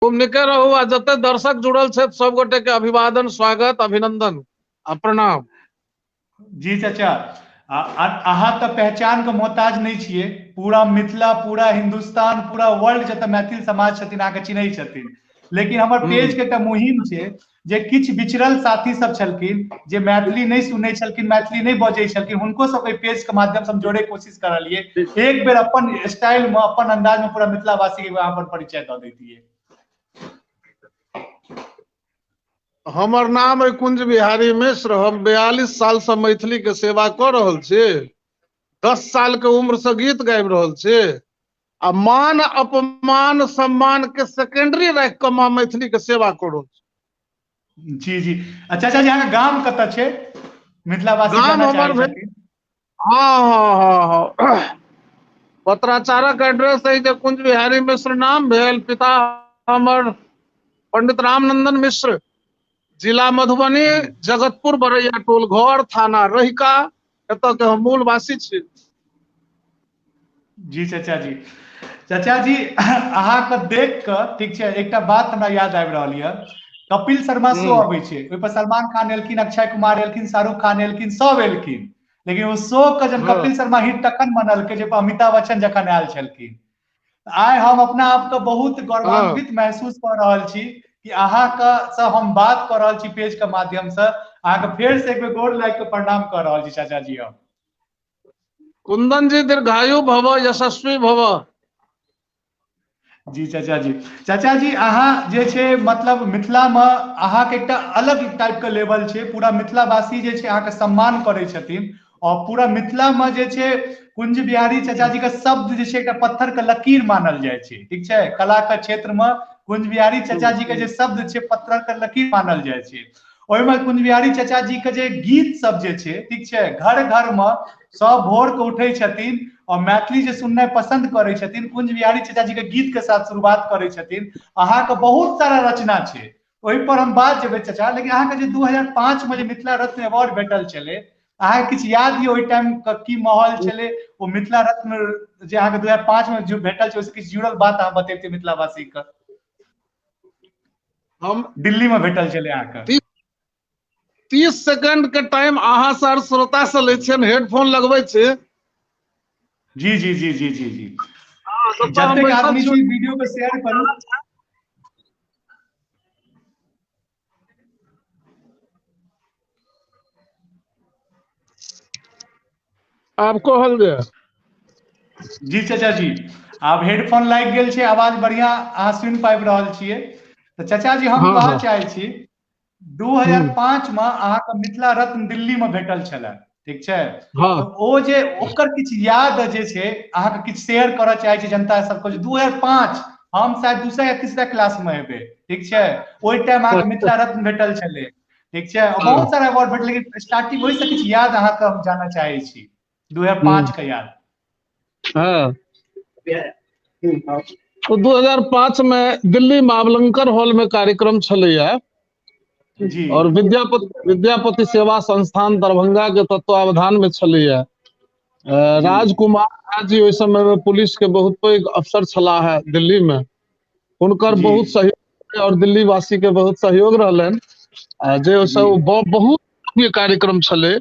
खूब निके रहू आ जते दर्शक जुड़ल छथि सब गोटे के अभिवादन, स्वागत, अभिनंदन आ प्रणाम। जी चाचा, अहाँ तो पहचान के मोहताज नहीं छिए। पूरा मिथिला, पूरा हिंदुस्तान, पूरा वर्ल्ड जतऽ मैथिल समाज छथिन अहाँके चिन्है छथिन। लेकिन हमर पेज के एकटा मुहिम छै जे किछु बिछड़ल साथी सब छलखिन जे मैथिली नहीं सुनै छलखिन, मैथिली नहीं बजै छलखिन, हुनको सबके पेज के माध्यम से हम जोड़े कोशिश करलिए। एक बेर अपन स्टाइल में, अपन अंदाज में पूरा मिथिलावासी के अहाँ पर परिचय दऽ दैतियै। हमर नाम है कुंज बिहारी मिश्र। हम 42 साल से मैथिली के सेवा कर रहल छी। 10 साल के उम्र से गीत गाबि रहल छी आ मान अपमान सम्मान के सेकेंडरी राखि के मां मैथिली के सेवा कर रहल छी। जी जी। चाचा जी, अहाँके गाम कतऽ छै? मिथिलावासी गाम जानऽ हमर चाहै भेल, छथिन। हाँ पत्राचारक एड्रेस है जे कुंज बिहारी मिश्र नाम भेल, पिता हमर पंडित रामनंदन मिश्र, जिला मधुबनी, जगतपुर बरैया टोल, घर थाना रहिका, एतऽ के हम मूल वासी छी। जी चाचा जी। चाचा जी, अहाँके देख कऽ ठीक छै, एकटा बात हमरा याद आबि रहल यऽ। कपिल शर्मा शो अबै छै, ओहि पर सलमान खान एलखिन, अक्षय कुमार एलखिन, शाहरुख खान एलखिन, सब एलखिन। लेकिन ओ शो के जब कपिल शर्मा हिट तखन मनलकै जब अमिताभ बच्चन जखन आयल छलखिन। आइ हम अपना आप के बहुत गौरवान्वित महसूस कऽ रहल छी कि अहाँके से हम बात कऽ रहल छी पेज के माध्यम से। अहाँके फेर से एक बेर गोर लागि कऽ प्रणाम कऽ रहल छी चाचा जी हम। कुंदन जी दीर्घायु भव, यशस्वी भव। जी चाचा जी। चाचा जी, अहाँ जे छै मतलब मिथिला में अहाँके एकटा अलग टाइप के लेवल छै। पूरा मिथिलावासी जे छै अहाँके सम्मान करै छथिन। और पूरा मिथिला में जे छै कुंज बिहारी चाचा जी के शब्द जे छै एकटा पत्थर के लकीर मानल जाइ छै। ठीक छै, कला के क्षेत्र में कुंज बिहारी चाचा जी के जे शब्द छै पत्थर के लकीर मानल जाइ छै। ओहिमे कुंज बिहारी चाचा जी के जे गीत सब जे छै, ठीक छै, घर घर में सब भोर के उठै छथिन और मैथिली जे सुननाइ पसंद करै छथिन, कुंज बिहारी चाचा जी के गीत के साथ शुरुआत करै छथिन। अहाँके बहुत सारा रचना छै, ओहि पर हम बात जेबै चाचा। लेकिन अहाँके जे 2005 में जे मिथिला रत्न अवार्ड भेटल छलै, अहाँके किछु याद यऽ ओहि टाइम के की माहौल छलै? ओ मिथिला रत्न जे अहाँके 2005 में जो भेटल छै, ओहिसँ किछु जुड़ल बात अहाँ बतैबतियै मिथिलावासी के। हम दिल्ली में भेटल छलै अहाँके। 30 सेकंड के टाइम अहाँ सर श्रोता से लै छियनि, हेडफोन लगबै छी। जी जी जी जी जी जी। जतऽ हम जतेक बैसल आदमी छी छी वीडियो के शेयर करू। आब कहल जाय। जी चाचा जी, आब हेडफोन लागि गेल छै, आवाज बढ़िया अहाँ सुनि पाबि रहल छियै। तऽ चाचा जी हम हाँ कहऽ हाँ। चाहै छी 2005 में अहाँके मिथिला रत्न दिल्ली में भेटल छलए, ठीक छै। हाँ। तऽ ओ जे ओकर किछु याद जे छै अहाँके किछु शेयर करऽ चाहै छी जनता सबके। 2005 हम शायद दूसरा या तीसरा क्लास में हेबै, ठीक छै। ओहि टाइम अहाँके मिथिला रत्न भेटल छलै, ठीक छै, और बहुत सारा अवार्ड भेटल। लेकिन स्टार्टिंग ओहिसँ किछु याद अहाँके हम जानऽ चाहै छी, 2005 के याद। हाँ। तो 2005 में दिल्ली मावलंकर हॉल में कार्यक्रम छलैया जी और विद्यापति सेवा संस्थान दरभंगा के तत्वावधान में छलैया। जी राजकुमार झा जी ओहि समय में पुलिस के बहुत पैघ अफसर छलाह है दिल्ली में। हुनकर जी बहुत सहयोग और दिल्ली वासी के बहुत सहयोग रहलनि। जे जी सब बहुत भव्य कार्यक्रम छलै।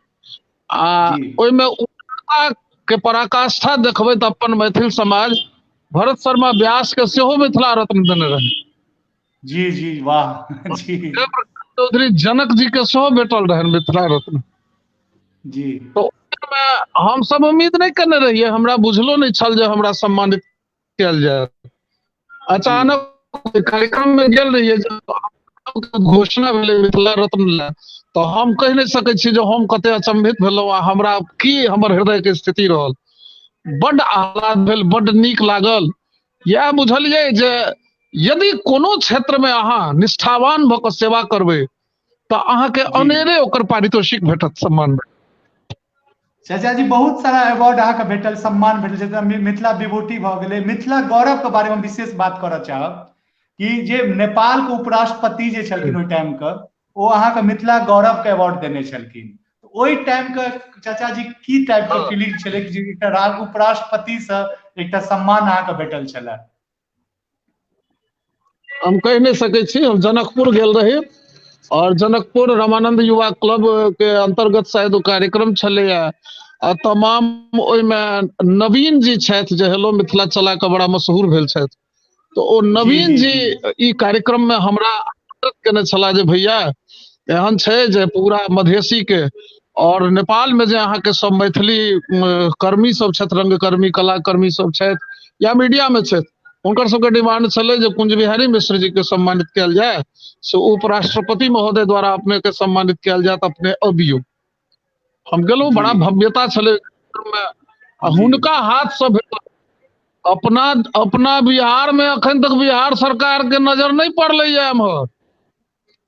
आ जी ओहिमे उदारता के पराकाष्ठा देखबै तऽ अपन मैथिल समाज भरत शर्मा व्यास के सेहो मिथिला रत्न देने रहे। जी जी, वाह जी चौधरी जनक जी के सेहो भेटल रहनि मिथिला रत्न। जी तो हम सब उम्मीद नहीं करने रहिए, हमरा बुझलो नहीं छल जे हमरा सम्मानित कयल जायत। जी अचानक कार्यक्रम में गेल रहिए, जब घोषणा भेलै मिथिला रत्न ले, तो हम कहि नहीं सकै छी जे हम कते अचंभित भेलहुँ आ हमरा की हमर हृदय के स्थिति रहल। बड्ड आह्लाद भेल, बड्ड नीक लागल। इएह बुझलियै जे यदि कोनो क्षेत्र में अहाँ निष्ठावान भऽ कऽ सेवा करबै तऽ अहाँके जी अनेरे ओकर पारितोषिक भेटत, सम्मान भेटत। चाचा जी, बहुत सारा अवार्ड अहाँके भेटल, सम्मान भेटल, जेना मिथिला विभूति भऽ गेलै। मिथिला गौरव के बारे में हम विशेष बात करऽ चाहब कि जे नेपाल के उपराष्ट्रपति जे छलखिन ओहि टाइम के, ओ अहाँके मिथिला गौरव के अवार्ड देने छलखिन। ओहि टाइम के चाचा जी की टाइप के फीलिंग छलै कि जे एकटा उपराष्ट्रपति से एकटा सम्मान अहाँके भेटल छलए? हम कह नहीं सकै छी। हम जनकपुर गेल रही और जनकपुर रामानंद युवा क्लब के अंतर्गत शायद ओ कार्यक्रम छलैया आ तमाम ओहिमे नवीन जी छथि जे हेलो मिथिला चला के बड़ा मशहूर भेल छथि। तो ओ जी नवीन जी जी जी ई कार्यक्रम में हमरा आमंत्रित केने छला जे भैया एहन छै जे पूरा मधेसी के और नेपाल में जे अहाँ के सब मैथिली कर्मी सब छथि, रंगकर्मी कलाकर्मी सब छथि या मीडिया में छथि, हुनकर सबके डिमांड छलै जे कुंज बिहारी मिश्र जी के सम्मानित कयल जाय, से उपराष्ट्रपति महोदय द्वारा अपने के सम्मानित कयल जायत, अपने अबियौ। हम गेलहुँ, जी बड़ा भव्यता छलै में आ जी हुनका हाथ से भेटल। अपना अपना बिहार में अखन तक बिहार सरकार के नजर नहीं पड़लै एम्हर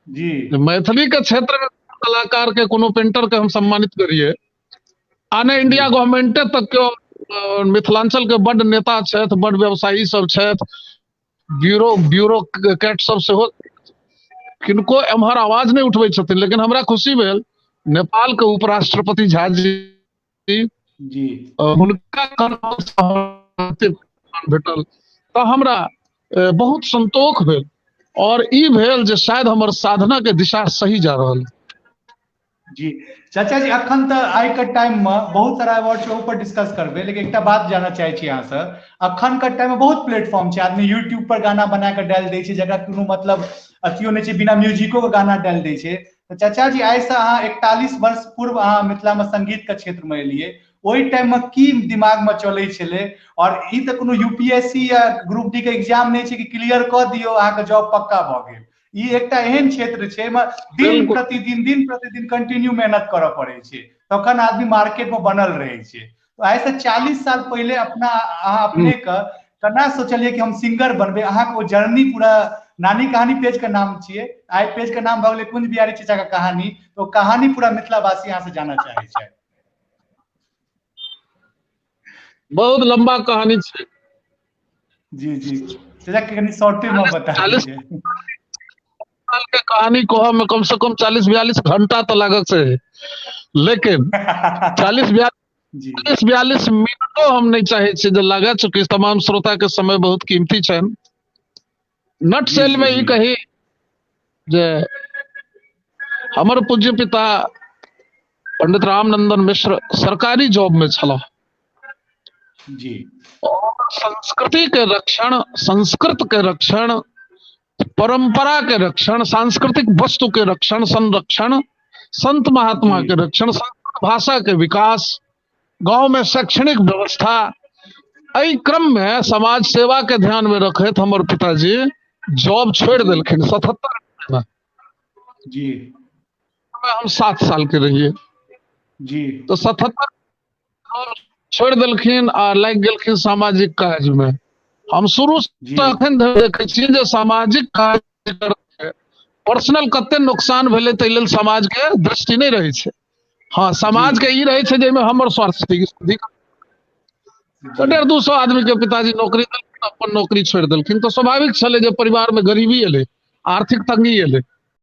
जी मैथिली के क्षेत्र में कलाकार के कोनो पेंटर के हम सम्मानित करिए। आने इंडिया गवर्नमेंटे तक के मिथिलांचल के बड़ नेता छथि, बड़ व्यवसायी सब छथि, ब्यूरोक्रेट सब सेहो, किनको एम्हर आवाज नहीं उठबै छथिन। लेकिन हमरा खुशी भेल नेपाल के उपराष्ट्रपति झा जी जी हुनका भेटल तऽ हमरा बहुत संतोष भेल और ई भेल जे शायद हमर साधना के दिशा सही जा रहल। जी चाचा जी, अखन तऽ आइ के टाइम में बहुत सारा अवार्ड छै, ऊपर डिस्कस करबे, लेकिन एकटा बात जानना चाहे छी अहाँ से। अखन के टाइम में बहुत प्लेटफॉर्म छै, आदमी यूट्यूब पर गाना बना के डाल दै छै, जकरा कोनो मतलब अथियो नहीं छै, बिना म्यूजिको के गाना डाल दै छै। तो चाचा जी, आइ से अहाँ 41 वर्ष पूर्व अहाँ मिथिला में संगीत के क्षेत्र में एलियै, ओहि टाइम में की दिमाग में चलै छलै? और ई तऽ कोनो यूपीएससी या ग्रुप डी के एग्जाम नहीं छै कि क्लियर कऽ दियौ अहाँके जॉब पक्का भऽ गेल। ई एकटा एहन क्षेत्र छै में दिन प्रतिदिन कंटिन्यू मेहनत करऽ पड़ै छै, तखन आदमी मार्केट में बनल रहै छै। तो आइ से 40 साल पहले अहाँ अपने के केना सोचलिए कि हम सिंगर बनबै? अहाँ के जर्नी पूरा नानी कहानी पेज के नाम छियै, आइ पेज के नाम भऽ गेलै कुंज बिहारी चाचा के कहानी, तो कहानी पूरा मिथिलावासी अहाँ से जानना चाहे छै। बहुत लंबा कहानी छै। जी जी चाचा, कनी शॉर्टे में बता 40 दीजिए। साल के कहानी कह में कम से कम 40-42 घंटा तो लागत छै, लेकिन 40-42 मिनटों हम नहीं चाहे छी जे लागे, चूंकि तमाम श्रोता के समय बहुत कीमती छन। नट जी सेल जी में ई जी कही जे हमर पूज्य पिता पंडित रामनंदन मिश्र सरकारी जॉब में छला जी और संस्कृति के रक्षण, संस्कृत के रक्षण, परंपरा के रक्षण, सांस्कृतिक वस्तु के रक्षण संरक्षण, संत महात्मा जी के रक्षण, संस्कृत भाषा के विकास, गांव में शैक्षणिक व्यवस्था, एहि क्रम में समाज सेवा के ध्यान में रखैत हमर पिताजी जॉब छोड़ देलखिन 77 में। जी हम 7 साल के रहिए जी तो 77 छोड़ देलखिन आ लग गेलखिन सामाजिक काज में। हम शुरू जी से अखन देखे छी जे सामाजिक काज करके पर्सनल कते नुकसान भेलै ताहि लेल समाज के दृष्टि नहीं रहे छै। हाँ, समाज के ई रहे छै जेमे हमर स्वार्थ जी 150-200 आदमी के पिताजी नौकरी देलखिन, अपन नौकरी छोड़ देलखिन। तो स्वाभाविक छलै जे परिवार में गरीबी एलै, आर्थिक तंगी एलै।